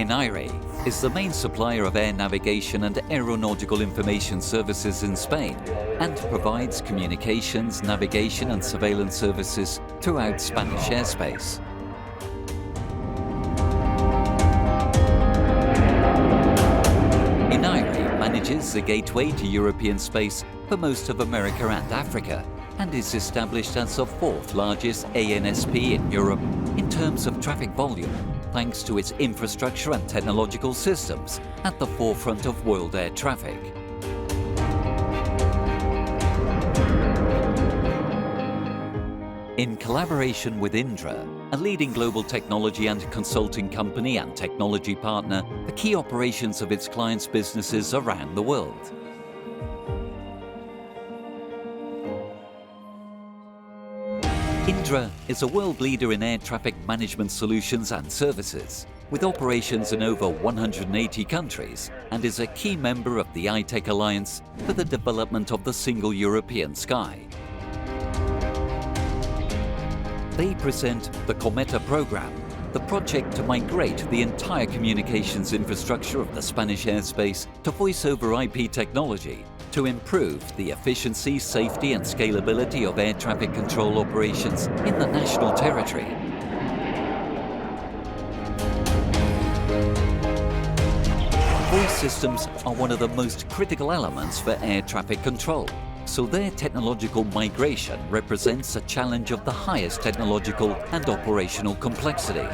ENAIRE is the main supplier of air navigation and aeronautical information services in Spain and provides communications, navigation and surveillance services throughout Spanish airspace. ENAIRE manages the gateway to European space for most of America and Africa and is established as the fourth largest ANSP in Europe in terms of traffic volume, thanks to its infrastructure and technological systems at the forefront of world air traffic. In collaboration with Indra, a leading global technology and consulting company and technology partner, the key operations of its clients' businesses around the world. Indra is a world leader in air traffic management solutions and services, with operations in over 180 countries, and is a key member of the ITEC Alliance for the development of the Single European Sky. They present the COMETA program, the project to migrate the entire communications infrastructure of the Spanish airspace to voice-over IP technology to improve the efficiency, safety and scalability of air traffic control operations in the national territory. Voice systems are one of the most critical elements for air traffic control, so their technological migration represents a challenge of the highest technological and operational complexity.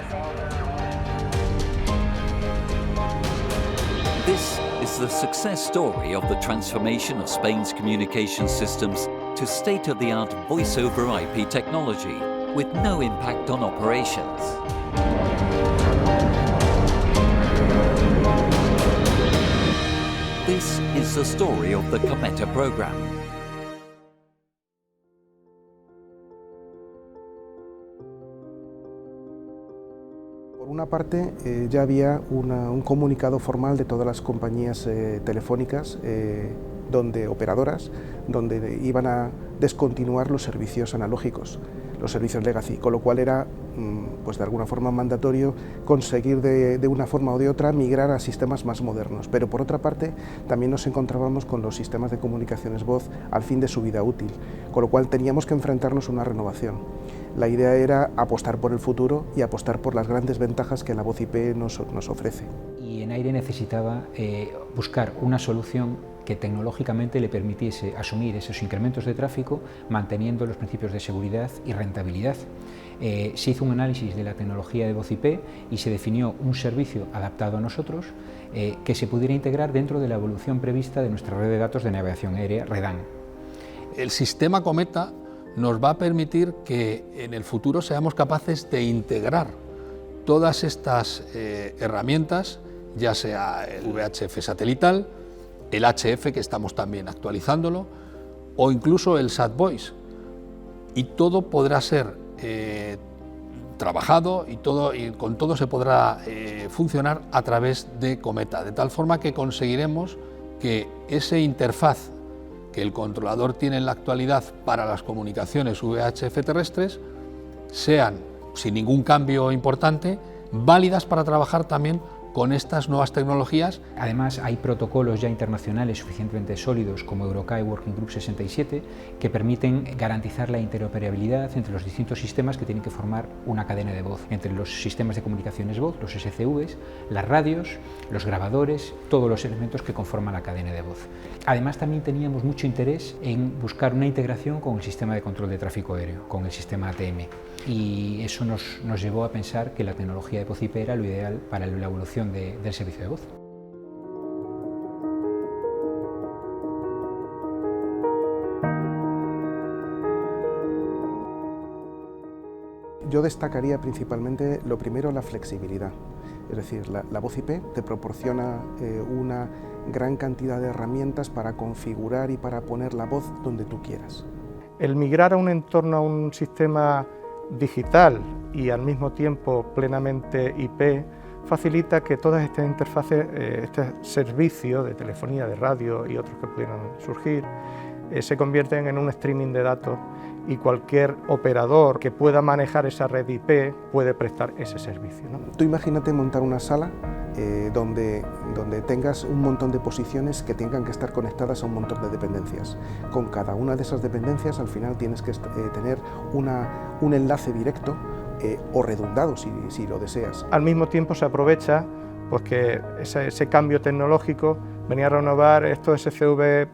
This is the success story of the transformation of Spain's communication systems to state-of-the-art voice-over IP technology with no impact on operations. This is the story of the COMETA program. Por una parte, ya había un comunicado formal de todas las compañías telefónicas operadoras, donde iban a descontinuar los servicios analógicos, los servicios legacy, con lo cual era pues de alguna forma mandatorio conseguir de una forma o de otra migrar a sistemas más modernos. Pero por otra parte también nos encontrábamos con los sistemas de comunicaciones voz al fin de su vida útil, con lo cual teníamos que enfrentarnos a una renovación. La idea era apostar por el futuro y apostar por las grandes ventajas que la voz IP nos ofrece. Y ENAIRE necesitaba buscar una solución que tecnológicamente le permitiese asumir esos incrementos de tráfico manteniendo los principios de seguridad y rentabilidad. Se hizo un análisis de la tecnología de voz IP y se definió un servicio adaptado a nosotros que se pudiera integrar dentro de la evolución prevista de nuestra red de datos de navegación aérea, REDAN. El sistema COMETA nos va a permitir que en el futuro seamos capaces de integrar todas estas herramientas, ya sea el VHF satelital, el HF, que estamos también actualizándolo, o incluso el SatVoice. Y todo podrá ser trabajado y con todo se podrá funcionar a través de COMETA, de tal forma que conseguiremos que esa interfaz que el controlador tiene en la actualidad para las comunicaciones VHF terrestres sean, sin ningún cambio importante, válidas para trabajar también con estas nuevas tecnologías. Además, hay protocolos ya internacionales suficientemente sólidos como EUROCAE Working Group 67 que permiten garantizar la interoperabilidad entre los distintos sistemas que tienen que formar una cadena de voz, entre los sistemas de comunicaciones voz, los SCVs, las radios, los grabadores, todos los elementos que conforman la cadena de voz. Además, también teníamos mucho interés en buscar una integración con el sistema de control de tráfico aéreo, con el sistema ATM. Y eso nos llevó a pensar que la tecnología de voz IP era lo ideal para la evolución del servicio de voz. Yo destacaría principalmente, lo primero, la flexibilidad. Es decir, la voz IP te proporciona una gran cantidad de herramientas para configurar y para poner la voz donde tú quieras. El migrar a un entorno, a un sistema digital y al mismo tiempo plenamente IP, facilita que todas estas interfaces, este servicio de telefonía, de radio y otros que pudieran surgir, se convierten en un streaming de datos y cualquier operador que pueda manejar esa red IP puede prestar ese servicio, ¿no? Tú imagínate montar una sala donde tengas un montón de posiciones que tengan que estar conectadas a un montón de dependencias. Con cada una de esas dependencias al final tienes que tener un enlace directo o redundado si lo deseas. Al mismo tiempo se aprovecha pues que ese cambio tecnológico venía a renovar estos SCV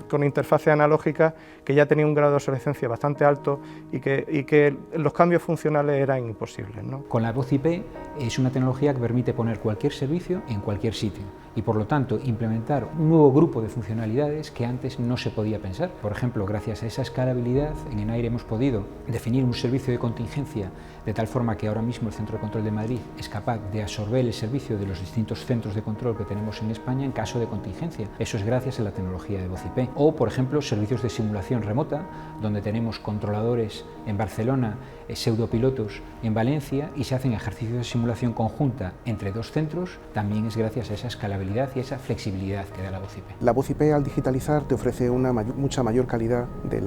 con interfaces analógicas que ya tenían un grado de obsolescencia bastante alto y que los cambios funcionales eran imposibles, ¿no? Con la voz IP es una tecnología que permite poner cualquier servicio en cualquier sitio y por lo tanto implementar un nuevo grupo de funcionalidades que antes no se podía pensar. Por ejemplo, gracias a esa escalabilidad en Enaire hemos podido definir un servicio de contingencia de tal forma que ahora mismo el Centro de Control de Madrid es capaz de absorber el servicio de los distintos centros de control que tenemos en España en caso de contingencia. Eso es gracias a la tecnología de voz IP. O, por ejemplo, servicios de simulación remota, donde tenemos controladores en Barcelona, pseudopilotos en Valencia y se hacen ejercicios de simulación conjunta entre dos centros, también es gracias a esa escalabilidad y a esa flexibilidad que da la voz IP. La voz IP al digitalizar te ofrece una mucha mayor calidad de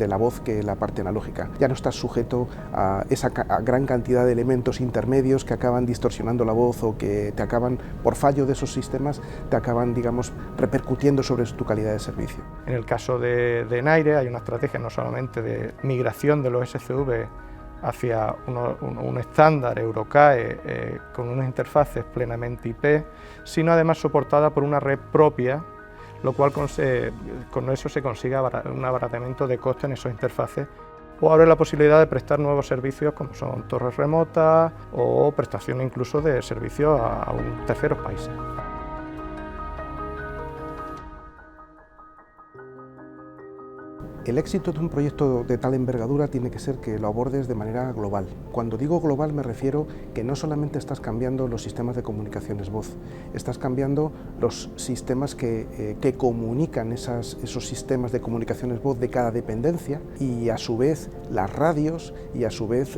la voz que la parte analógica. Ya no estás sujeto a esa gran cantidad de elementos intermedios que acaban distorsionando la voz o que te acaban, por fallo de esos sistemas, te acaban, digamos, repercutiendo sobre tu calidad de servicio. En el caso de Enaire hay una estrategia no solamente de migración de los SCV hacia un estándar EuroCAE con unas interfaces plenamente IP, sino además soportada por una red propia, lo cual con eso se consigue un abaratamiento de coste en esas interfaces o abre la posibilidad de prestar nuevos servicios como son torres remotas o prestación incluso de servicios a terceros países. El éxito de un proyecto de tal envergadura tiene que ser que lo abordes de manera global. Cuando digo global me refiero que no solamente estás cambiando los sistemas de comunicaciones voz, estás cambiando los sistemas que comunican esos sistemas de comunicaciones voz de cada dependencia y a su vez las radios y a su vez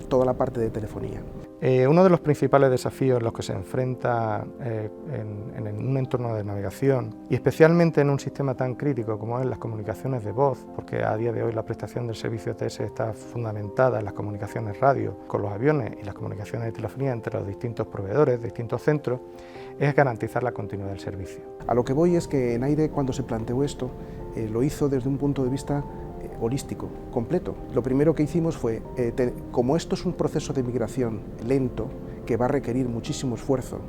toda la parte de telefonía. Uno de los principales desafíos en los que se enfrenta en un entorno de navegación y especialmente en un sistema tan crítico como es las comunicaciones de voz, porque a día de hoy la prestación del servicio ETS está fundamentada en las comunicaciones radio con los aviones y las comunicaciones de telefonía entre los distintos proveedores, distintos centros, es garantizar la continuidad del servicio. A lo que voy es que Enaire, cuando se planteó esto, lo hizo desde un punto de vista holístico, completo. Lo primero que hicimos fue, como esto es un proceso de migración lento, que va a requerir muchísimo esfuerzo,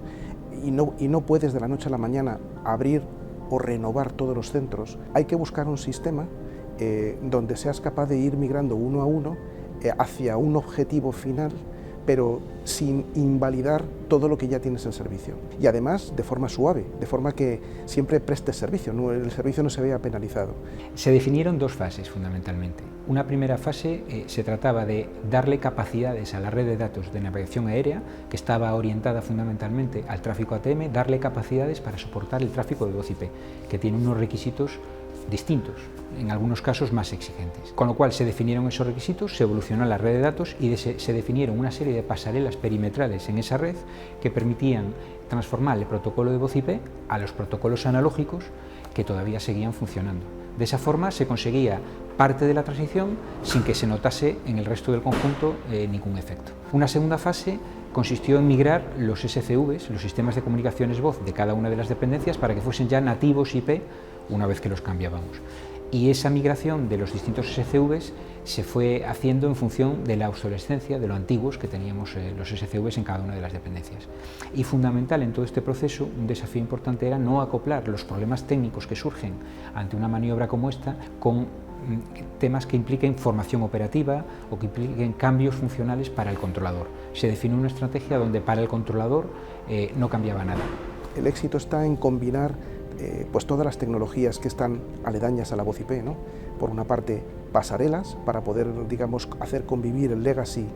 y no puedes de la noche a la mañana abrir o renovar todos los centros, hay que buscar un sistema donde seas capaz de ir migrando uno a uno hacia un objetivo final, pero sin invalidar todo lo que ya tienes en servicio. Y además de forma suave, de forma que siempre prestes servicio, el servicio no se vea penalizado. Se definieron dos fases fundamentalmente. Una primera fase se trataba de darle capacidades a la red de datos de navegación aérea, que estaba orientada fundamentalmente al tráfico ATM, darle capacidades para soportar el tráfico de voz IP, que tiene unos requisitos distintos, en algunos casos más exigentes. Con lo cual se definieron esos requisitos, se evolucionó la red de datos y se definieron una serie de pasarelas perimetrales en esa red que permitían transformar el protocolo de voz IP a los protocolos analógicos que todavía seguían funcionando. De esa forma se conseguía parte de la transición sin que se notase en el resto del conjunto ningún efecto. Una segunda fase consistió en migrar los SCVs, los sistemas de comunicaciones voz de cada una de las dependencias, para que fuesen ya nativos IP una vez que los cambiábamos. Y esa migración de los distintos SCVs se fue haciendo en función de la obsolescencia, de lo antiguos que teníamos los SCVs en cada una de las dependencias. Y fundamental en todo este proceso, un desafío importante era no acoplar los problemas técnicos que surgen ante una maniobra como esta con temas que impliquen formación operativa o que impliquen cambios funcionales para el controlador. Se definió una estrategia donde para el controlador no cambiaba nada. El éxito está en combinar pues todas las tecnologías que están aledañas a la voz IP, ¿no? Por una parte, pasarelas para poder, digamos, hacer convivir el legacy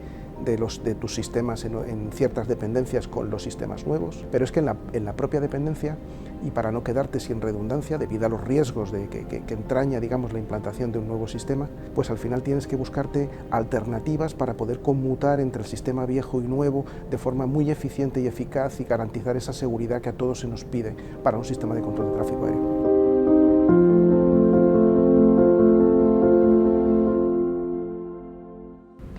de tus sistemas en ciertas dependencias con los sistemas nuevos, pero es que en la propia dependencia, y para no quedarte sin redundancia debido a los riesgos que entraña, digamos, la implantación de un nuevo sistema, pues al final tienes que buscarte alternativas para poder conmutar entre el sistema viejo y nuevo de forma muy eficiente y eficaz y garantizar esa seguridad que a todos se nos pide para un sistema de control de tráfico aéreo.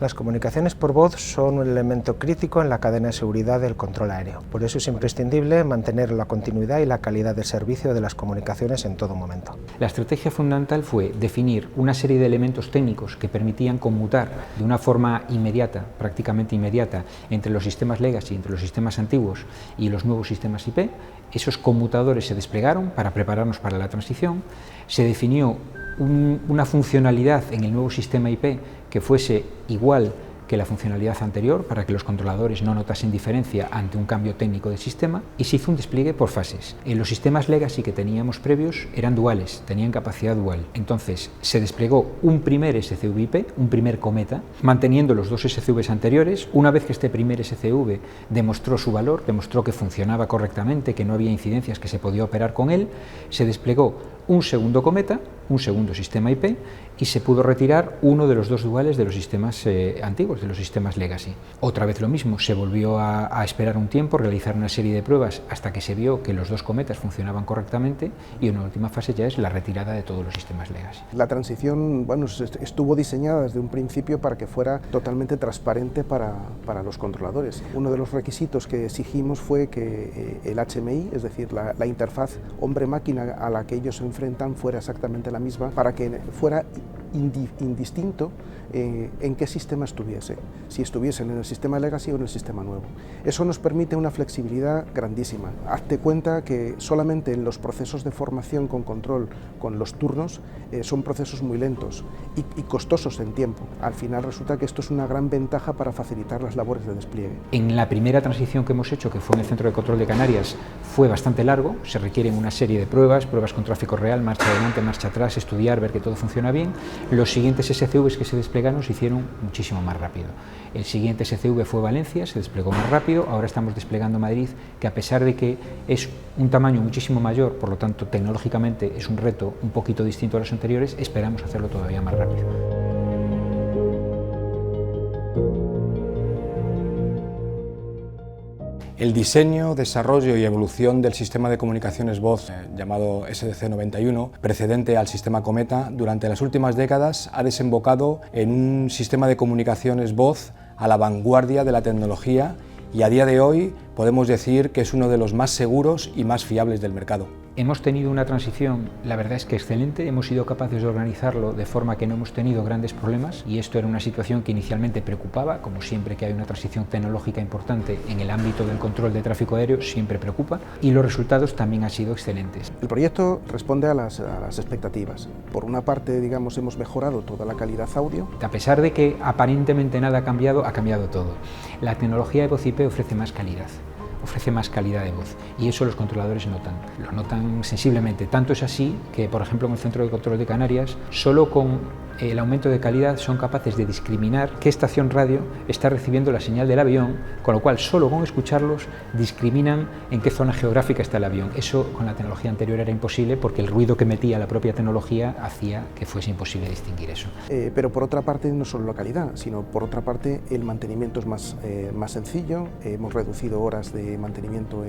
Las comunicaciones por voz son un elemento crítico en la cadena de seguridad del control aéreo. Por eso es imprescindible mantener la continuidad y la calidad del servicio de las comunicaciones en todo momento. La estrategia fundamental fue definir una serie de elementos técnicos que permitían conmutar de una forma inmediata, prácticamente inmediata, entre los sistemas legacy, entre los sistemas antiguos y los nuevos sistemas IP. Esos conmutadores se desplegaron para prepararnos para la transición. Se definió una funcionalidad en el nuevo sistema IP que fuese igual que la funcionalidad anterior para que los controladores no notasen diferencia ante un cambio técnico del sistema, y se hizo un despliegue por fases. Los sistemas legacy que teníamos previos eran duales, tenían capacidad dual. Entonces se desplegó un primer SCV IP, un primer cometa, manteniendo los dos SCVs anteriores. Una vez que este primer SCV demostró su valor, demostró que funcionaba correctamente, que no había incidencias, que se podía operar con él, se desplegó un segundo cometa, un segundo sistema IP, y se pudo retirar uno de los dos duales de los sistemas antiguos, de los sistemas legacy. Otra vez lo mismo, se volvió a esperar un tiempo, realizar una serie de pruebas hasta que se vio que los dos cometas funcionaban correctamente, y una última fase ya es la retirada de todos los sistemas legacy. La transición, bueno, estuvo diseñada desde un principio para que fuera totalmente transparente para los controladores. Uno de los requisitos que exigimos fue que el HMI, es decir, la interfaz hombre-máquina a la que ellos se enfrentan, fuera exactamente la misma, para que fuera indistinto en qué sistema estuviese, si estuviesen en el sistema legacy o en el sistema nuevo. Eso nos permite una flexibilidad grandísima. Hazte cuenta que solamente en los procesos de formación con control, con los turnos, son procesos muy lentos y costosos en tiempo. Al final resulta que esto es una gran ventaja para facilitar las labores de despliegue. En la primera transición que hemos hecho, que fue en el Centro de Control de Canarias, fue bastante largo, se requieren una serie de pruebas con tráfico real, marcha adelante, marcha atrás, estudiar, ver que todo funciona bien. Los siguientes SCVs que se desplegaron se hicieron muchísimo más rápido. El siguiente SCV fue Valencia, se desplegó más rápido. Ahora estamos desplegando Madrid, que a pesar de que es un tamaño muchísimo mayor, por lo tanto tecnológicamente es un reto un poquito distinto a los anteriores, esperamos hacerlo todavía más rápido. El diseño, desarrollo y evolución del sistema de comunicaciones voz llamado SDC91, precedente al sistema Cometa, durante las últimas décadas ha desembocado en un sistema de comunicaciones voz a la vanguardia de la tecnología, y a día de hoy podemos decir que es uno de los más seguros y más fiables del mercado. Hemos tenido una transición, la verdad es que excelente, hemos sido capaces de organizarlo de forma que no hemos tenido grandes problemas, y esto era una situación que inicialmente preocupaba, como siempre que hay una transición tecnológica importante en el ámbito del control de tráfico aéreo, siempre preocupa, y los resultados también han sido excelentes. El proyecto responde a las expectativas. Por una parte, digamos, hemos mejorado toda la calidad audio. A pesar de que aparentemente nada ha cambiado todo. La tecnología de voz IP ofrece más calidad de voz, y eso los controladores lo notan sensiblemente. Tanto es así que, por ejemplo, en el Centro de Control de Canarias, solo con el aumento de calidad son capaces de discriminar qué estación radio está recibiendo la señal del avión, con lo cual solo con escucharlos discriminan en qué zona geográfica está el avión. Eso con la tecnología anterior era imposible, porque el ruido que metía la propia tecnología hacía que fuese imposible distinguir eso. Pero por otra parte, no solo la calidad, sino por otra parte el mantenimiento es más sencillo. Hemos reducido horas de mantenimiento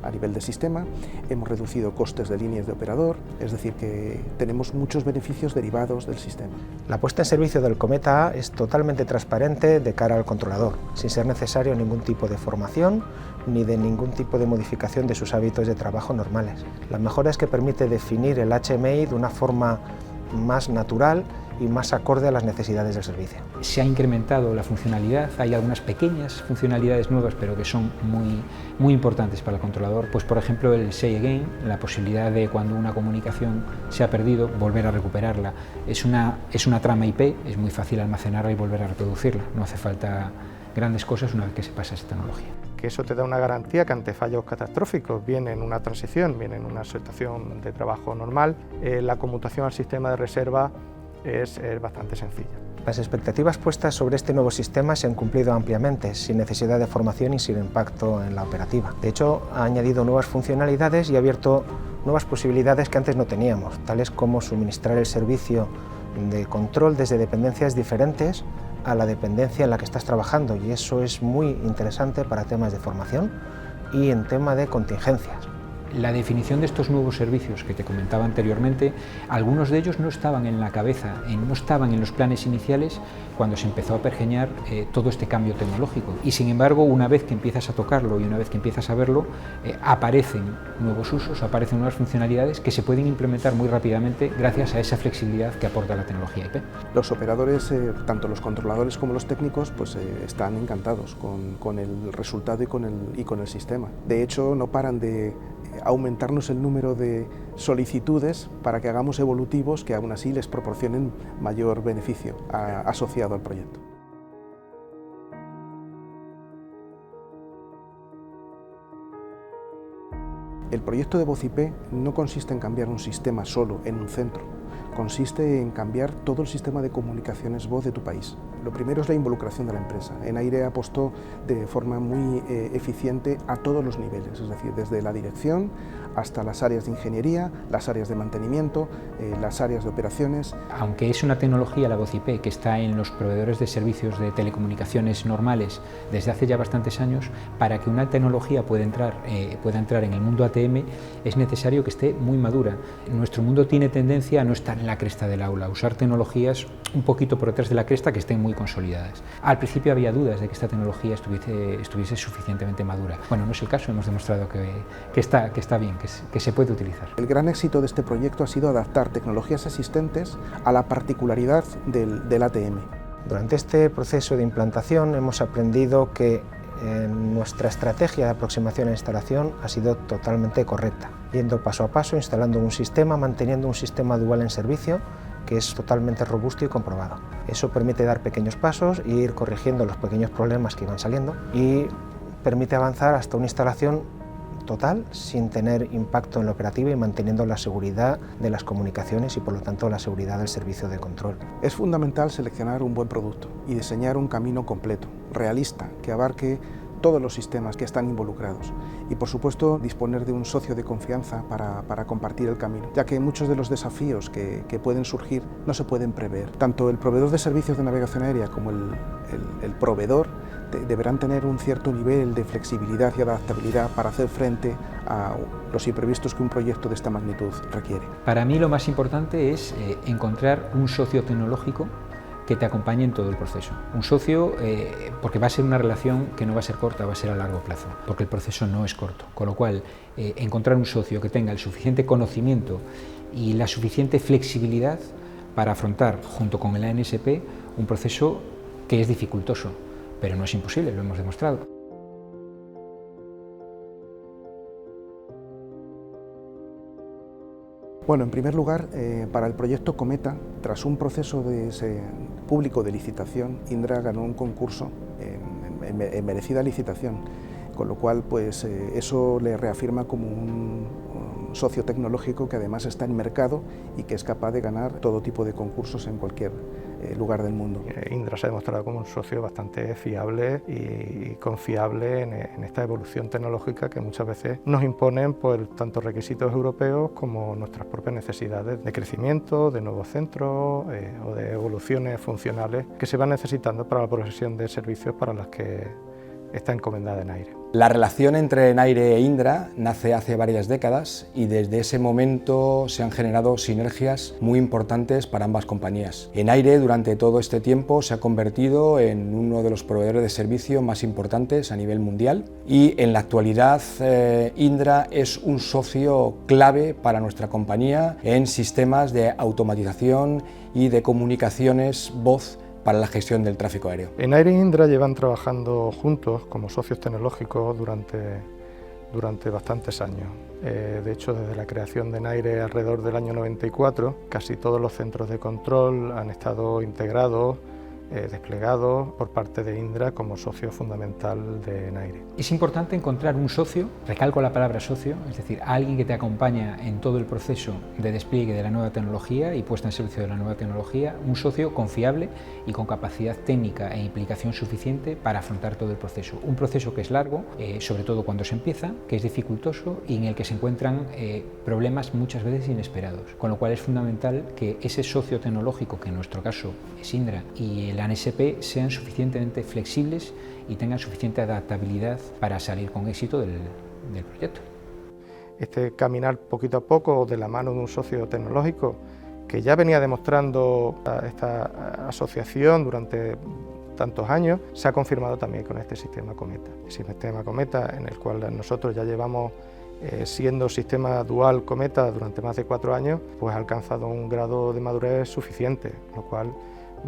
a nivel de sistema, hemos reducido costes de líneas de operador, es decir, que tenemos muchos beneficios derivados del sistema. La puesta en servicio del Cometa A es totalmente transparente de cara al controlador, sin ser necesario ningún tipo de formación ni de ningún tipo de modificación de sus hábitos de trabajo normales. La mejora es que permite definir el HMI de una forma más natural y más acorde a las necesidades del servicio. Se ha incrementado la funcionalidad, hay algunas pequeñas funcionalidades nuevas, pero que son muy importantes para el controlador. Pues por ejemplo el Say Again, la posibilidad de, cuando una comunicación se ha perdido, volver a recuperarla. Es una trama IP, es muy fácil almacenarla y volver a reproducirla, no hace falta grandes cosas una vez que se pasa esa tecnología. Que eso te da una garantía que ante fallos catastróficos, bien en una transición, bien en una situación de trabajo normal, la conmutación al sistema de reserva es bastante sencilla. Las expectativas puestas sobre este nuevo sistema se han cumplido ampliamente, sin necesidad de formación y sin impacto en la operativa. De hecho, ha añadido nuevas funcionalidades y ha abierto nuevas posibilidades que antes no teníamos, tales como suministrar el servicio de control desde dependencias diferentes a la dependencia en la que estás trabajando, y eso es muy interesante para temas de formación y en tema de contingencias. La definición de estos nuevos servicios que te comentaba anteriormente, algunos de ellos no estaban en la cabeza, no estaban en los planes iniciales cuando se empezó a pergeñar todo este cambio tecnológico. Y sin embargo, una vez que empiezas a tocarlo y una vez que empiezas a verlo, aparecen nuevos usos, aparecen nuevas funcionalidades que se pueden implementar muy rápidamente gracias a esa flexibilidad que aporta la tecnología IP. Los operadores, tanto los controladores como los técnicos, pues están encantados con el resultado y con el sistema. De hecho, no paran de aumentarnos el número de solicitudes para que hagamos evolutivos que aún así les proporcionen mayor beneficio asociado al proyecto. El proyecto de Voz IP no consiste en cambiar un sistema solo en un centro, consiste en cambiar todo el sistema de comunicaciones voz de tu país. Lo primero es la involucración de la empresa. Enaire apostó de forma muy eficiente a todos los niveles, es decir, desde la dirección hasta las áreas de ingeniería, las áreas de mantenimiento, las áreas de operaciones. Aunque es una tecnología, la Voz IP, que está en los proveedores de servicios de telecomunicaciones normales desde hace ya bastantes años, para que una tecnología pueda entrar en el mundo ATM es necesario que esté muy madura. Nuestro mundo tiene tendencia a no estar en la cresta del aula, a usar tecnologías un poquito por detrás de la cresta que estén muy consolidadas. Al principio había dudas de que esta tecnología estuviese suficientemente madura. Bueno, no es el caso, hemos demostrado que está bien, que se puede utilizar. El gran éxito de este proyecto ha sido adaptar tecnologías existentes a la particularidad del ATM. Durante este proceso de implantación hemos aprendido que nuestra estrategia de aproximación a instalación ha sido totalmente correcta, yendo paso a paso, instalando un sistema, manteniendo un sistema dual en servicio que es totalmente robusto y comprobado. Eso permite dar pequeños pasos e ir corrigiendo los pequeños problemas que iban saliendo y permite avanzar hasta una instalación total sin tener impacto en la operativa y manteniendo la seguridad de las comunicaciones y por lo tanto la seguridad del servicio de control. Es fundamental seleccionar un buen producto y diseñar un camino completo, realista, que abarque todos los sistemas que están involucrados y por supuesto disponer de un socio de confianza para compartir el camino, ya que muchos de los desafíos que pueden surgir no se pueden prever. Tanto el proveedor de servicios de navegación aérea como el proveedor deberán tener un cierto nivel de flexibilidad y adaptabilidad para hacer frente a los imprevistos que un proyecto de esta magnitud requiere. Para mí lo más importante es encontrar un socio tecnológico que te acompañe en todo el proceso. Un socio, porque va a ser una relación que no va a ser corta, va a ser a largo plazo, porque el proceso no es corto. Con lo cual, encontrar un socio que tenga el suficiente conocimiento y la suficiente flexibilidad para afrontar, junto con el ANSP, un proceso que es dificultoso, pero no es imposible, lo hemos demostrado. Bueno, en primer lugar, para el proyecto Cometa, tras un proceso público de licitación, Indra ganó un concurso en merecida licitación, con lo cual pues, eso le reafirma como un socio tecnológico que además está en mercado y que es capaz de ganar todo tipo de concursos en cualquier lugar del mundo. Indra se ha demostrado como un socio bastante fiable y confiable en esta evolución tecnológica que muchas veces nos imponen por tanto requisitos europeos como nuestras propias necesidades de crecimiento, de nuevos centros o de evoluciones funcionales que se van necesitando para la provisión de servicios para las que está encomendada Enaire. La relación entre Enaire e Indra nace hace varias décadas y desde ese momento se han generado sinergias muy importantes para ambas compañías. Enaire durante todo este tiempo se ha convertido en uno de los proveedores de servicio más importantes a nivel mundial y en la actualidad Indra es un socio clave para nuestra compañía en sistemas de automatización y de comunicaciones voz para la gestión del tráfico aéreo. Enaire e Indra llevan trabajando juntos como socios tecnológicos durante bastantes años. De hecho, desde la creación de Enaire alrededor del año 94, casi todos los centros de control han estado integrados, desplegados por parte de Indra como socio fundamental de Enaire. Es importante encontrar un socio, recalco la palabra socio, es decir, alguien que te acompaña en todo el proceso de despliegue de la nueva tecnología y puesta en servicio de la nueva tecnología, un socio confiable y con capacidad técnica e implicación suficiente para afrontar todo el proceso. Un proceso que es largo, sobre todo cuando se empieza, que es dificultoso y en el que se encuentran problemas muchas veces inesperados, con lo cual es fundamental que ese socio tecnológico, que en nuestro caso es Indra, y el ANSP sean suficientemente flexibles y tengan suficiente adaptabilidad para salir con éxito del proyecto. este caminar poquito a poco de la mano de un socio tecnológico que ya venía demostrando esta asociación durante tantos años, se ha confirmado también con este sistema Cometa. El sistema Cometa, en el cual nosotros ya llevamos siendo sistema dual Cometa durante más de 4 años, pues ha alcanzado un grado de madurez suficiente, lo cual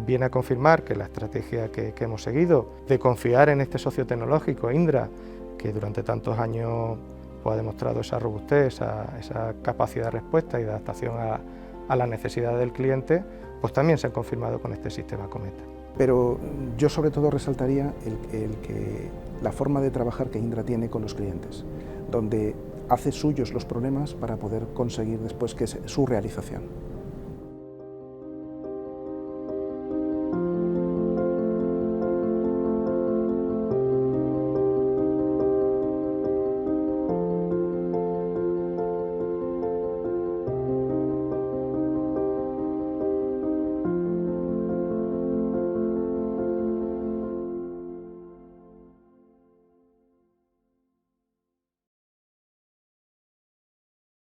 viene a confirmar que la estrategia que hemos seguido de confiar en este socio tecnológico, Indra, que durante tantos años pues, ha demostrado esa robustez, esa capacidad de respuesta y de adaptación a las necesidades del cliente, pues también se ha confirmado con este sistema Cometa. Pero yo sobre todo resaltaría la forma de trabajar que Indra tiene con los clientes, donde hace suyos los problemas para poder conseguir después que es su realización.